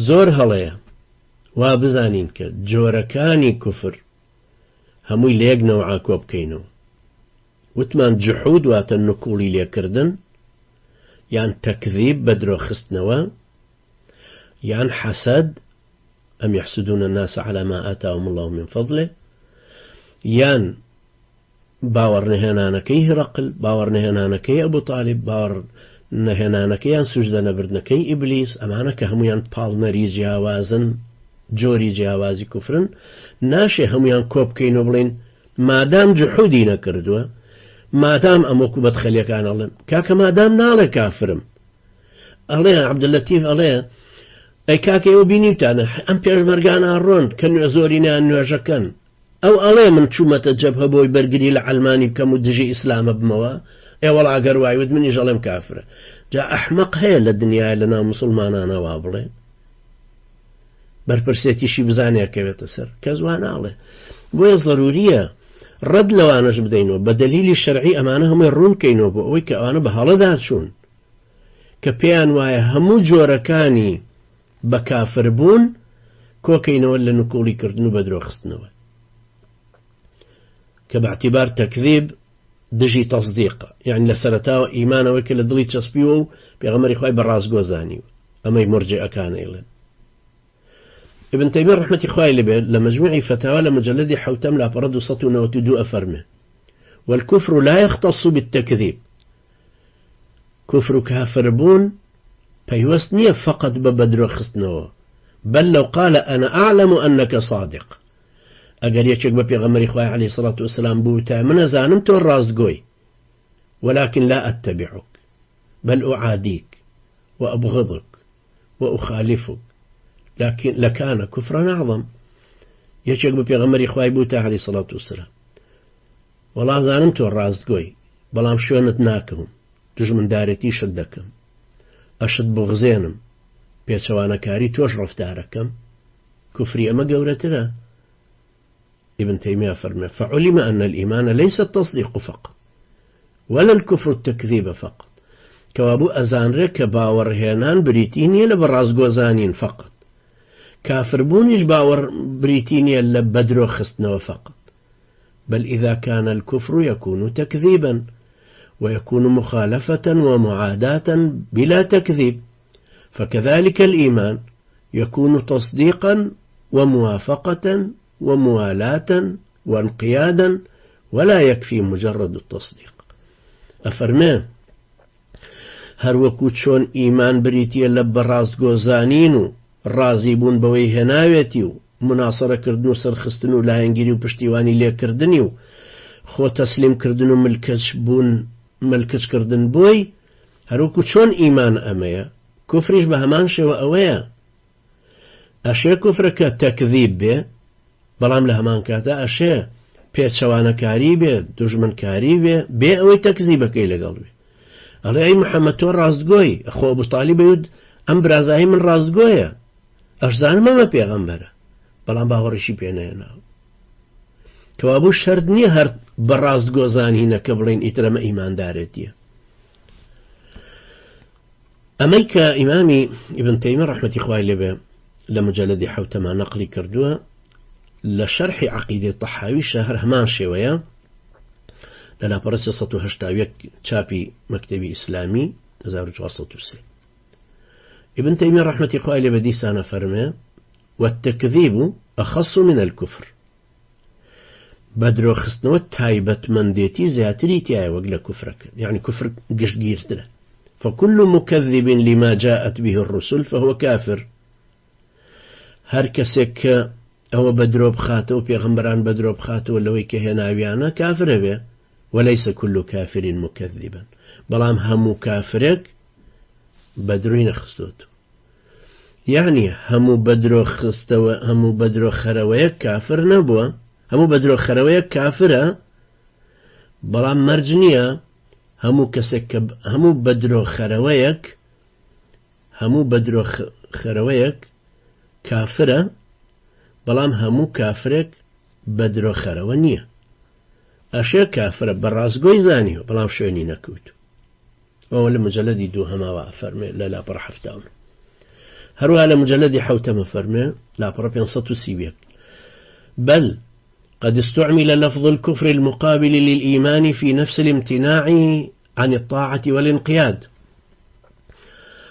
زۆر هەڵەیە وا بزانین کە جۆرەکانی کوفر هەمووی لە یەک نەوعا کۆ بکەینەوە. وتمان جحود واتە نکوڵی لێکردن، یان تەکذیب بە درۆخستنەوە، یان حەسەد ئەم یحسدون الناس على ما آتاهم الله من فضله، یان باوەڕنەهێنانەکەی هرقل، باوەڕنەهێنانەکەی ئەبوو طالب، باوەڕنەهێنانەکەیان سوژدە نەبردنەکەی ئیبلیس، ئەمانە کە هەمویان پاڵنەری جیاوازن، جۆری جیاوازی کوفرن، ناشێ هەمویان کۆ بکەین و بڵین مادام جحودی نەکردووە، مادام ئەمەکو بەدخەلیەکان ئەڵێن کاکە مادام ناڵێ کافرم، ئەڵێ عەبدولەتیف ئەڵێ ئەی کاکە ئێوە بینیوتانە ئەم پێشمەرگانە ڕۆن کە نوێ زۆرینیان نوێژەکەن، ئەو ئەڵێ من چوومەتە جەبهە بۆی بەرگری لە عەلمانی بکەم و دژی ئیسلامە بمەوە، ئێوەڵ ئەگەر وایوت منیش ئەڵێم کافرە. جا ئەحمەق هەیە لە دنیای لەناو موسڵمانانەوە بڵێ بەرپرسێتیشی بزانێکەوێتە سەر، کەس وا ناڵێ. بۆیە ضروریە ڕەد لەوانەش بدەینەوە بە دەلیلی شەرعی، ئەمانە هەمووی ڕوونکەینەوە بۆ ئەوەی کە ئەوانە بە هەڵەدا چوون کە پێیان وایە هەموو جۆرەکانی بە کافر بوون کۆکەینەوە لە نکوڵی کردن و بە درۆخستنەوە، کە باعتیبار تەکذیب دژی تەصدیقە، یعنی لە سەرەتاوە ئیمانەوەی کە لە دڵی چەسپیوە و پێغەمبەری خوای بە ڕاستگۆزانیوە، ئەمەی مرجئەکانە ئێڵێن. ابن تيمية رحمة إخوائي لبير لمجموع فتاوى لمجلد حوتم لا فرد 192 أفرمه. والكفر لا يختص بالتكذيب، كفر كافر بون بيوسنية فقط ببدر خصنوه، بل لو قال أنا أعلم أنك صادق، أقل يشك ببيغمر إخوائي عليه الصلاة والسلام بوتا من زانمت الراس قوي ولكن لا أتبعك بل أعاديك وأبغضك وأخالفك، لكن لكان كفرا أعظم. يشك ببيغمر إخوائي بوتا عليه الصلاة والسلام والله زانمت الراس قوي بلام شونت ناكهم تج من دارتي شدكم أشد بغزينم بيتسوانا كاري توش رفتاركم كفري أما قورتنا. ابن تيمية فرمى فعلم أن الإيمان ليس التصديق فقط ولا الكفر التكذيب فقط، كوابو أزان ريك باور هينان بريتينيا لبراز قوزانين فقط، كافر بونيش باور بريتينيا لبدرو خستنا فقط، بل إذا كان الكفر يكون تكذيبا ويكون مخالفة ومعاداة بلا تكذيب، فكذلك الإيمان يكون تصديقا وموافقة وموالاة وانقيادا ولا يكفي مجرد التصديق. أفرمان هەروەکو چۆن ئیمان بریتیە لە بەڕاست گۆزانین و ڕازی بوون بەوەی هێناوێتی و مناسەرەکردن و سەرخستن و لایەنگیری و پشتیوانی لێکردنی و خۆ تەسلیمکردن و ملکچکردن بۆی، هەروەکو چۆن ئیمان ئەمەیە کوفریش بە هەمان شێوە ئەوەیە. ئەشێ کوفرەکە تەکذیب بێ، بەڵام لە هەمان کاتە ئەشێ پێچەوانەکاری بێ، دوژمنکاری بێ ئەوەی تەکذیبەکەی لەگەڵ بێ. ئەڵێ ئەی محەممەد تۆ ڕاستگۆی، خۆ ئەبوو تالیب بەیود ئەم برازایی من ڕاستگۆیە، ئەشزانم ئەمە پێغەمبەرە، بەڵام باوەڕیشی پێ نەهێناوە. کەوابوو شەرت نییە هەر بە ڕاستگۆزانینەکە بڵێن ئیترەمە ئیماندارێتیە. ئەمەی کە ئیمامی ئیبن تەیمیە ڕەحمەتی خوای لێبێ لە مجەلەدی حەوتەما نەقلی کردووە لە شەرحی عەقیدەی تەحاوی شەهر هەمان شێوەیە لە لاپەڕە 381 چاپی مەکتەبی ئیسلامی 1403. ابن تيمية رحمة الله عليه بديسانا فرمي والتكذيب أخص من الكفر، بدرو خصنوة تايبت من ديتي زياتري تاي وقل كفرك، يعني كفر قشقيرتنا، فكل مكذب لما جاءت به الرسل فهو كافر. هركسك أو بدرو بخاته وبيغمبران بدرو بخاته ولوي كهناويانا كافر به، وليس كل كافر مكذبا، بلام همو كافرك بدروين خستوتو، يعني همو بدرو خستوى همو بدرو خرويك كافر نبوه، همو بدرو خرويك كافرة، بلام مرجنية همو كسك همو بدرو خرويك همو بدرو خرويك كافرة، بلام همو كافرك بدرو خروانية. أشياء كافرة براسقوي زانيو بلام شويني نكوتو. أول مجلد يدو هما وافرمي لا برحفتاون. هروها لمجلد حوتم فرمي لا بربين صوت سيبيك بل قد استعمل لفظ الكفر المقابل للإيمان في نفس الامتناع عن الطاعة والانقياد،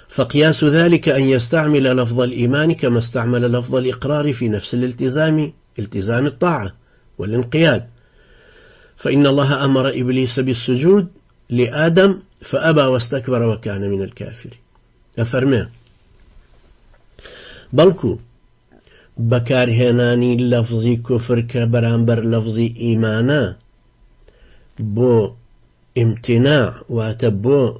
فقياس ذلك أن يستعمل لفظ الإيمان كما استعمل لفظ الإقرار في نفس التزام الطاعة والانقياد، فإن الله أمر إبليس بالسجود لآدم فأبى واستكبر وكان من الكافرين. أفرمي بلكو بكارهناني لفظي كفر كبرانبر لفظي إيمانا بو امتناع واتبو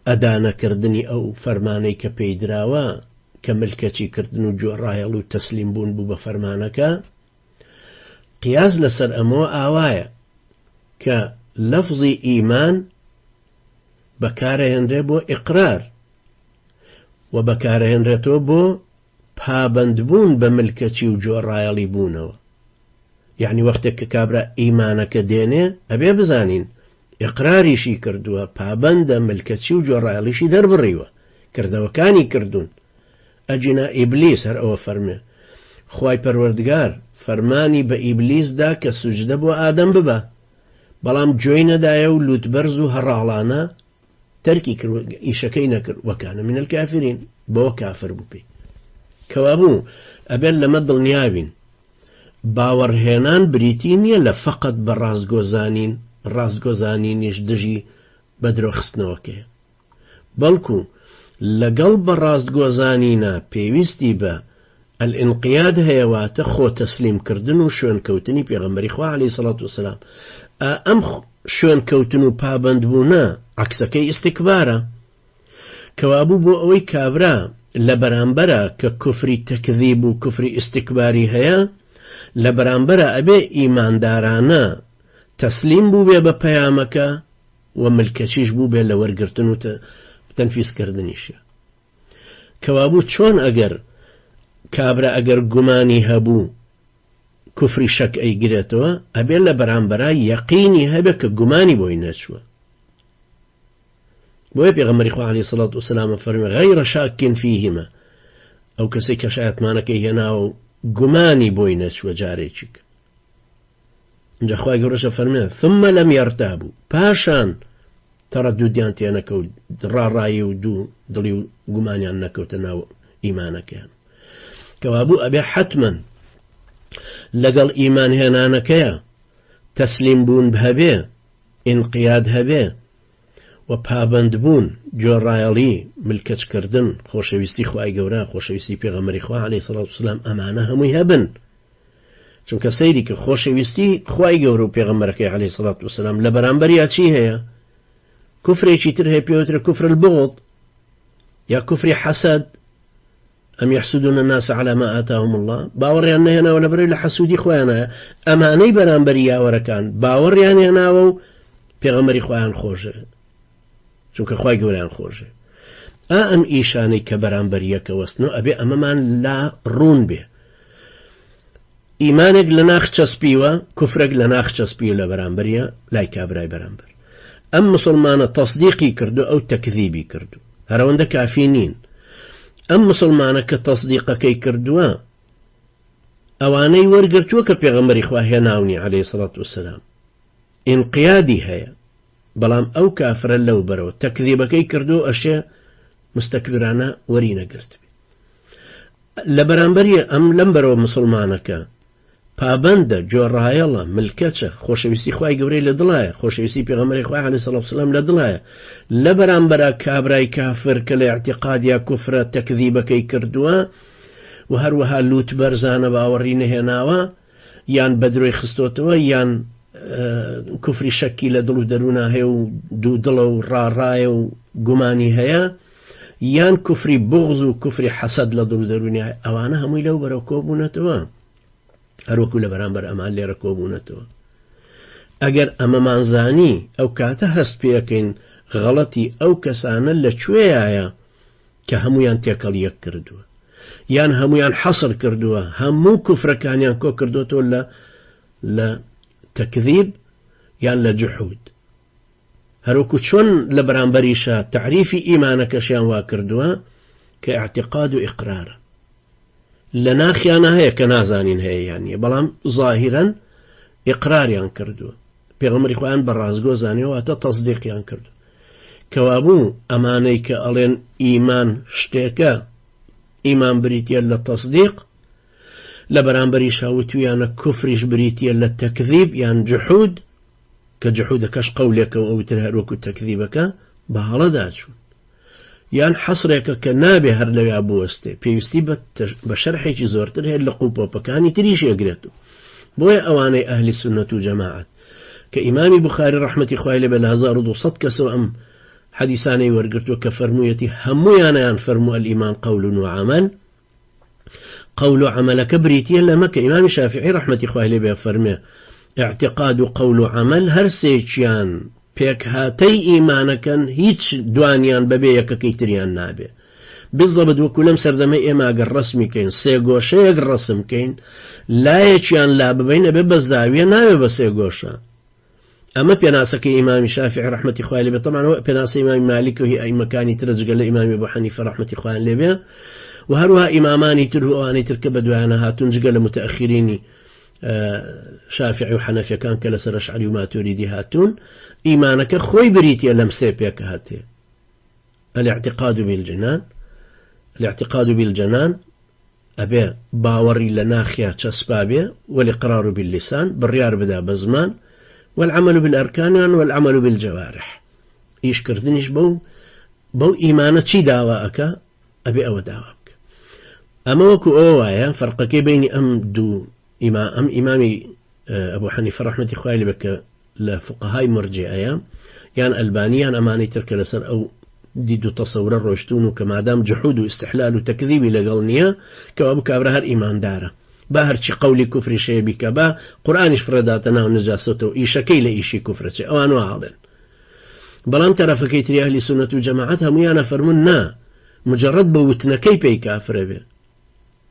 أدانا كردني أو فرماني كبيدراوا كملكتي كردنو جورايل وتسليم بون بو بفرمانك قياس لسر أمو آوايا كلفظي إيمان بكارهن بو إقرار وبكارهن رتو بو پابندبون بملكتي وجورايلي بونوا، يعني وقتك كابرا إيمانك دينه أبي بزانين إقراري شي كردوا پابند ملكتي وجورايلي شي درب الريوة كردوا كاني كردون أجنا إبليس هر أو فرمي خواي پروردگار فرماني بإبليس دا كسجد بو آدم ببا بلام جوين دايو لوتبرزو هرعلانا تركي إيشكينا وكان من الكافرين بو كافر ببي كوابو أبل لمدل نيابين باورهنان بريتينيا لفقط برازگوزانين رازگوزانينيش دجي بدرو خستنوكي بلكو لقلب رازگوزانينا بيويستي با الانقياد هيوات خو تسليم كردنو شون كوتني بيغمبري خواه عليه الصلاة والسلام أم شون كوتنو بابندبونا عكسكي استكبارا كوابو بو اوي كابرا لبرانبرا ككفري تكذيب وكفري استكباري هيا لبرانبرا أبي إيمان دارانا تسليم بو بي بپيامك وملكشيش بو بي لورقرتنو تنفيذ كردنيش كوابو چون اگر كابرا اگر گماني هبو كفري شك اي قريتوا أبي لبرانبرا يقيني هبك گماني بوينشوا بوي بيغمري خواه عليه الصلاة والسلام فرمي غير شاك فيهما أو كسيك شايت مانك يناو قماني بوينش وجاريشك جا خواه قرش فرمي ثم لم يرتابوا باشان تردديان تيانكو درا راي ودو دليو قماني عنكو تناو إيمانك يعني. كوابو أبي حتما لقل إيمان هنانك تسليم بون بهبه انقياد هبه و پابندبون جۆڕایەڵی ملکەت کردن خۆشەویستی خوای گەورە خۆشەویستی پێغەمبەری خوا عەلەیهی سەڵات وسەلام ئەمانە هەمووی هەبن چونکە سەیری کە خۆشەویستی خوای گەورە و پێغەمبەرەکەی عەلەیهی سەڵات وسەلام لە بەرامبەریا چی هەیە کوفرێکی تر هەیە پێوترە کوفر البغض یا کوفری حەسەد ئەم یحسودون الناس على ما آتاهم الله باوەڕیان نەهێناوە لەبەرەوەی لە حەسوودی خۆیانە ئەمانەی بەرامبەری یاوەرەکان باوەڕیان هێناوە و پێغەمبەری خۆیان خۆشە چونکە خوای گەورەیان خۆشە ئەم ئیشانەی کە بەرامبەریەکە وەستنەوە ئەبێ ئەمەمان لا ڕوون بێ ئیمانێک لە ناخ چەسپیوە کوفرێک لە ناخ چەسپیوە لە بەرامبەریە لای کابرای بەرامبەر ئەم مسلمانە تەصدیقی کردو ئەو تەکذیبی کردو هەرەوەندە کافی نین ئەم مسلمانە کە تەصدیقەکەی کردووە ئەوانەی وەرگرتووە کە پێغەمبەری خوا هێناونی عەلەیهی سەڵات وسەلام ئینقیادی هەیە بەڵام ئەو کافرە لەو بەرەوە تەکذیبەکەی کردو ئەشێ مستەکبرانە وەری نەگرت لە بەرامبەریە ئەم لەم بەرەوە مسلمانەکە پابەندە جۆڕایەڵە ملکەچە خۆشەویستی خوای گەورەی لە دڵایە خۆشەویستی پێغەمبەری خوا عەلەیهی سەڵات وسەلام لە دڵایە لە بەرامبەرە کابرای کافر کە لە ئیعتیقادیا کوفرە تەکذیبەکەی کردووە و هەروەها لوت بەرزانە باوەڕی نەهێناوە یان بەدرۆی خستۆتەوە یان کوفری شەکی لە دڵ و دەروونە هەیە و دوو دڵە و ڕاڕایە و گومانی هەیە یان کوفری بغض و کوفری حەسەد لە دڵ و دەروونی هەیە ئەوانە هەمووی لەو بەرەو کۆبوونەتەوە هەروەکو لە بەرامبەر ئەمان لێرە کۆبوونەتەوە ئەگەر ئەمەمان زانی ئەو کاتە هەست پێەکەین غەڵەتی ئەو کەسانە لەکوێیایە کە هەمویان تێکەڵ یەک کردووە یان هەمویان حەسر کردووە هەموو کوفرەکانیان کۆ کردوتەوە لە تەکذیب یان لە جحود هەروەکو چۆن لە بەرامبەریشە تعریفی ئیمانەکەشیان وا کردووە كاعتقاد وإقرار لنا خيانة هي كنازانين هي يعني بلام ظاهرا إقرار ينكردو بيغمر إخوان برازقو زاني واتا تصديق ينكردو كوابو أمانيك ألين إيمان شتيكا إيمان بريتيا للتصديق لبران بريش هاوتو يعني كفرش بريتيا للتكذيب يعني جحود كجحودك قولك أو ترهروك تكذيبك بهالا داجون يعني حصرك كنابي هر لو أبو استي بيستي بشرحي جي زورتر هي اللقوبة بكاني تريش يقرأتو بويا أواني أهل السنة وجماعة كإمام بخاري رحمة إخوائي بالهزار دو صدك سوء حديثاني ورقرتو كفرمويتي هميانا ينفرمو الإيمان قول وعمل قول عمل كبريتي لما كإمام الشافعي رحمة إخوائي بفرمي اعتقاد قول عمل هرسيشيان بيك هاتي إيمانكن هيتش دوانيان ببيك كيتريان نابي بالضبط وكلم سردمي إما الرسمي كين سيغوشا الرسم كين لا يتشيان لا ببين ببزاوية نابي بسيغوشا أما بيناسك إمام الشافعي رحمة إخواني طبعا بيناس إمام مالك وهي أي مكاني ترجع لإمام أبو حنيفة رحمة إخواني لبيا وهروها إماماني ترهواني تركب دوانا هاتون جل متأخرين شافعي وحنفي كان كلا سرشعري وما تريدي هاتون إيمانك خوي بريتي لم سيبيك هاتي الاعتقاد بالجنان أبي باوري لناخيا تسبابي والإقرار باللسان بالريار بدا بزمان والعمل بالأركان والعمل بالجوارح يشكرتنيش بو إيمانة شي داواك أبي أو داواك أما وكو أوايا فرقك بين إمامي أبو حنيفة رحمة إخوائي بك لفقهاء مرجئة يعني ألبانيا أماني ترك لسر أو ديدو تصور الروشتون كما دام جحود واستحلال وتكذيب لقلنيا كوابو كابرهر إيمان داره باهر چی قولی کفر شی بك با قرآنش فرداتنا ونجاسته إيش كيل إيشي كفر شي أو أنواع هذا بلام ترى فكيتري أهل السنة وجماعتها ميانا فرمنا مجرد بوتنا كي بي كافر به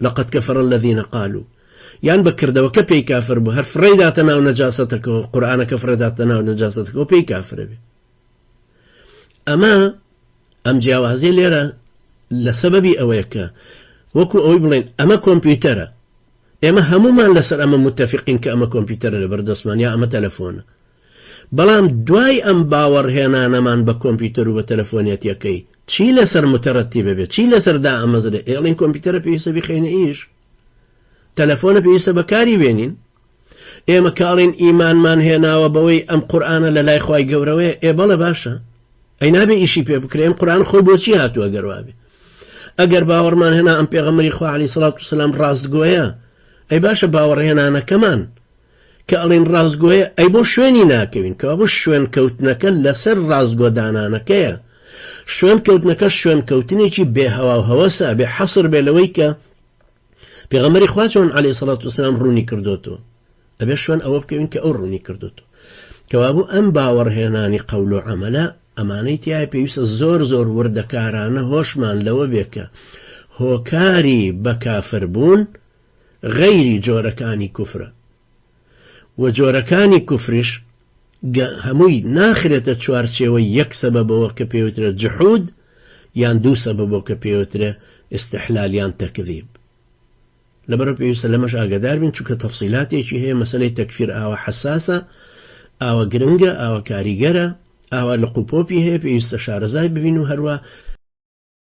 لقد كفر الذين قالوا يعني بكر دو كبي كافر به هر فرداتنا ونجاستك وقرآن كفرداتنا ونجاستك وبي كافر به أما أم جاوازي ليرا لسبب أويك وكو أوي بلين أما كمبيوتر اما همومان لسر اما متفقين كأما كمبيوتر لبردسمان يا اما تلفون بلام دواي ام باور هنا نمان بكمبيوتر وتلفونيات يكي چي لسر مترتبه بي چي لسر دا امزده ايلين كمبيوتر بيسا بخين ايش تلفون بيسا بكاري بينين اما كارين ايمان من هنا وبوي ام قرآن للاي خواي قوروي اي بلا باشا اي نابي ايشي بي بكري ام قرآن خو بوچي هاتو اقروابي اقر باور من هنا ام پیغمبر خوا عليه الصلاة والسلام راست قويا أي باشا باور هنا أنا كمان كألين رازقوية أي بو شويني ناكوين كابو شوين كوتنك لسر رازقو دانانا كيا شوين كوتنك شوين كوتني جي بهوا وهوسا بحصر بلويك بغمر إخواتهم عليه الصلاة والسلام روني كردوتو أبي شوين أوب كوين كأو روني كردوتو كابو أم باور هناني قولو عملا أمانيتي أي بيوس زور وردكارانا هوشمان لو بيك هو كاري بكافر بون غير جوركاني كفر وجوركاني كفرش هموي ناخرة تشوارشي ويك سبب وكبيوتر جحود يان دو سبب وكبيوتر استحلال يان تكذيب لبرب يسلمش آقادار من شوك تفصيلاتي هي مسألة تكفير آوى حساسة آوى قرنقة آوى كاريقرة آوى لقوبوبي هي بيستشار زاي ببينو هروا